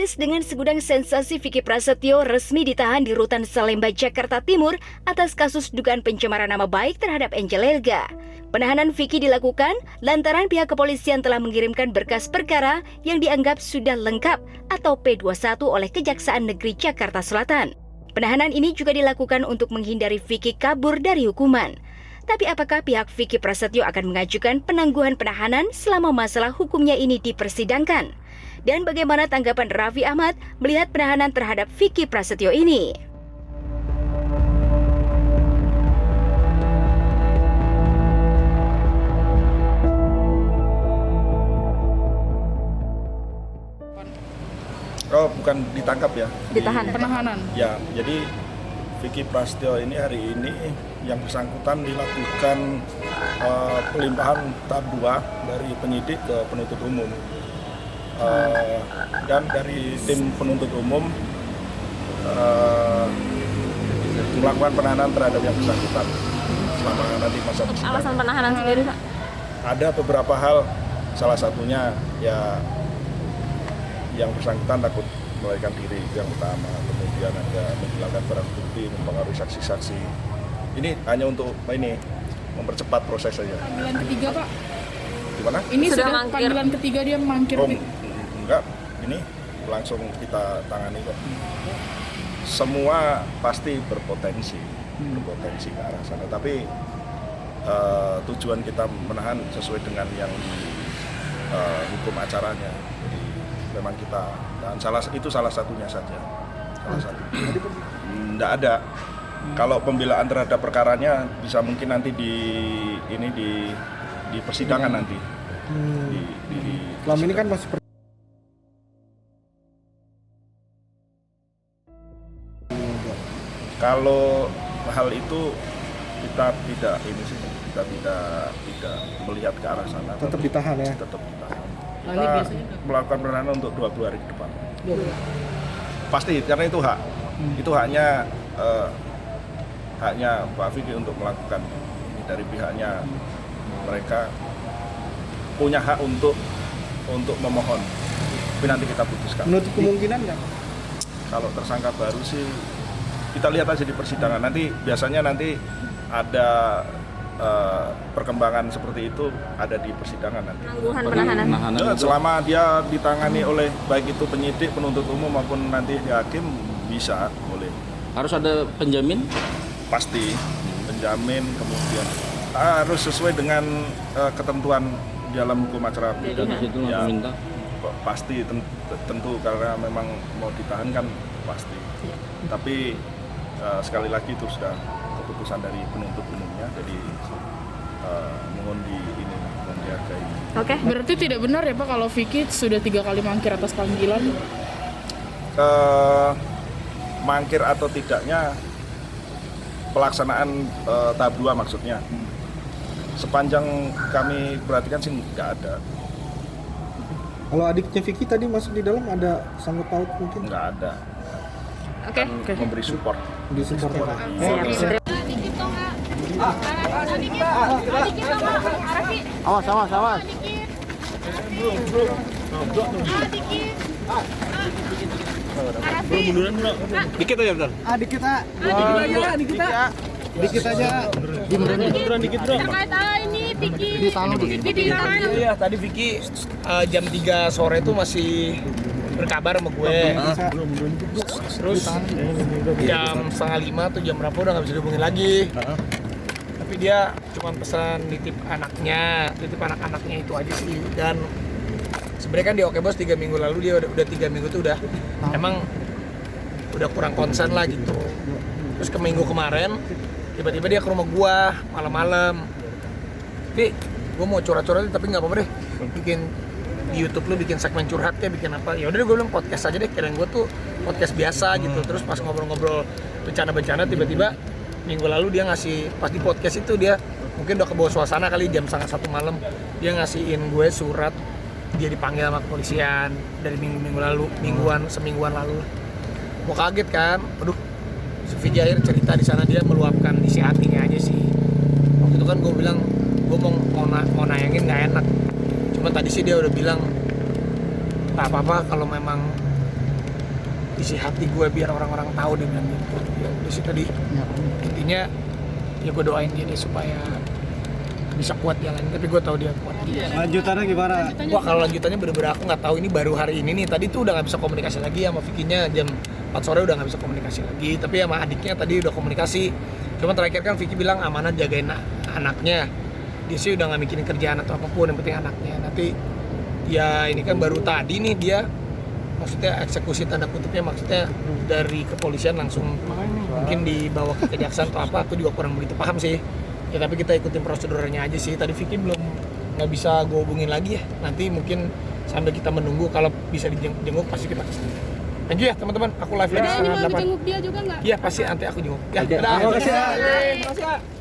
Artis dengan segudang sensasi Vicky Prasetyo resmi ditahan di Rutan Salemba, Jakarta Timur atas kasus dugaan pencemaran nama baik terhadap Angel Elga. Penahanan Vicky dilakukan lantaran pihak kepolisian telah mengirimkan berkas perkara yang dianggap sudah lengkap atau P21 oleh Kejaksaan Negeri Jakarta Selatan. Penahanan ini juga dilakukan untuk menghindari Vicky kabur dari hukuman. Tapi apakah pihak Vicky Prasetyo akan mengajukan penangguhan penahanan selama masalah hukumnya ini dipersidangkan? Dan bagaimana tanggapan Raffi Ahmad melihat penahanan terhadap Vicky Prasetyo ini? Oh, bukan ditangkap ya? Ditahan. Penahanan. Ya, jadi Vicky Prasetyo ini hari ini yang bersangkutan dilakukan pelimpahan tahap 2 dari penyidik ke penuntut umum. Dan dari tim penuntut umum melakukan penahanan terhadap yang bersangkutan selama nanti masa persidangan. Alasan penahanan sendiri, Pak? Ada beberapa hal, salah satunya ya yang bersangkutan takut melarikan diri, itu yang utama. Kemudian ada menghilangkan barang bukti, mempengaruhi saksi-saksi. Ini hanya untuk mempercepat proses saja. Panggilan ketiga, Pak? Gimana? Ini sudah mangkir. panggilan ketiga dia mangkir. Enggak, ini langsung kita tangani kok. Semua pasti berpotensi ke arah sana. Tapi tujuan kita menahan sesuai dengan yang hukum acaranya. Jadi memang kita dan itu salah satunya saja. Salah satu. Enggak ada. Kalau pembelaan terhadap perkaranya bisa mungkin nanti di persidangan nanti. Selama ini kan masih kalau hal itu kita tidak melihat ke arah sana. tetap ditahan ya. Tetap ditahan. Kita melakukan penahanan untuk 20 hari ke depan. Pasti karena itu hak. Itu haknya Pak Vicky untuk melakukan ini dari pihaknya. Mereka punya hak untuk memohon. Tapi nanti kita putuskan. Menutup kemungkinan nggak? Kalau tersangka baru sih kita lihat aja di persidangan. Biasanya nanti ada perkembangan seperti itu ada di persidangan nanti. Penangguhan penahanan. Selama dia ditangani oleh baik itu penyidik, penuntut umum maupun nanti hakim bisa, boleh. Harus ada penjamin? Pasti penjamin, kemudian harus sesuai dengan ketentuan dalam hukum acara pidana. Ya, pasti tentu karena memang mau ditahan kan pasti. Tapi sekali lagi itu sudah keputusan dari penuntut umumnya, jadi mohon dihargai. Oke. Berarti tidak benar ya Pak kalau Vicky sudah 3 kali mangkir atas panggilan? Mangkir atau tidaknya pelaksanaan tahap 2 maksudnya. Sepanjang kami perhatikan sih nggak ada. Kalau adiknya Vicky tadi masuk di dalam ada sangkut paut mungkin? Nggak ada. Oke. Memberi support. Di support ya Pak? Awas. Dikit aja bentar. Dikit aja. Terkait ini Vicky Iya, tadi Vicky jam 3 sore itu masih berkabar sama gue. Terus jam 4:30 atau jam berapa udah nggak bisa dihubungin lagi. Tapi dia cuma pesan nitip anak-anaknya itu aja sih. Dan sebenarnya kan di Oke Bos 3 minggu lalu dia udah 3 minggu tuh emang udah kurang konsen lah gitu. Terus ke minggu kemarin tiba-tiba dia ke rumah gua malam-malam. Tapi gua mau curhat-curhat tapi nggak apa-apa deh. Bikin di YouTube lu bikin segmen curhat kayak bikin apa. Ya udah gua bilang podcast aja deh. Kirain gua tuh podcast biasa gitu. Terus pas ngobrol-ngobrol bencana-bencana tiba-tiba minggu lalu dia ngasih, pas di podcast itu dia mungkin udah kebawa suasana kali jam 1:30 malam. Dia ngasihin gue surat dia dipanggil sama kepolisian dari minggu lalu, semingguan lalu. Mau kaget kan? Aduh. Vicky akhir cerita di sana dia meluapkan isi hatinya aja sih. Waktu itu kan gue bilang gue mau nayangin nggak enak. Cuma tadi sih dia udah bilang nggak apa-apa kalau memang isi hati gue biar orang-orang tahu dia bilang gitu. Ya udah sih tadi intinya ya gue doain dia nih supaya bisa kuat jalan, tapi gue tahu dia kuat. Lanjutannya gimana? Wah kalau lanjutannya bener-bener aku nggak tahu, ini baru hari ini nih. Tadi tuh udah nggak bisa komunikasi lagi sama Vicky-nya, jam 4 sore udah nggak bisa komunikasi lagi. Tapi sama adiknya tadi udah komunikasi. Cuma terakhir kan Vicky bilang amanah jagain anaknya. Dia sih udah nggak mikirin kerjaan atau apapun, yang penting anaknya. Nanti ya ini kan baru tadi nih dia, maksudnya eksekusi tanda kutipnya, maksudnya dari kepolisian langsung mungkin dibawa ke kejaksaan atau apa, aku juga kurang begitu paham sih. Ya tapi kita ikutin prosedurnya aja sih. Tadi Vicky belum nggak bisa gue hubungin lagi ya. Nanti mungkin sambil kita menunggu, kalau bisa dijenguk pasti kita kesana. Thank you ya teman-teman. Aku live lagi Ada ini setengah mau 8. jenguk dia juga nggak? Iya pasti nanti aku jenguk. Ya, Terima kasih. Terima kasih.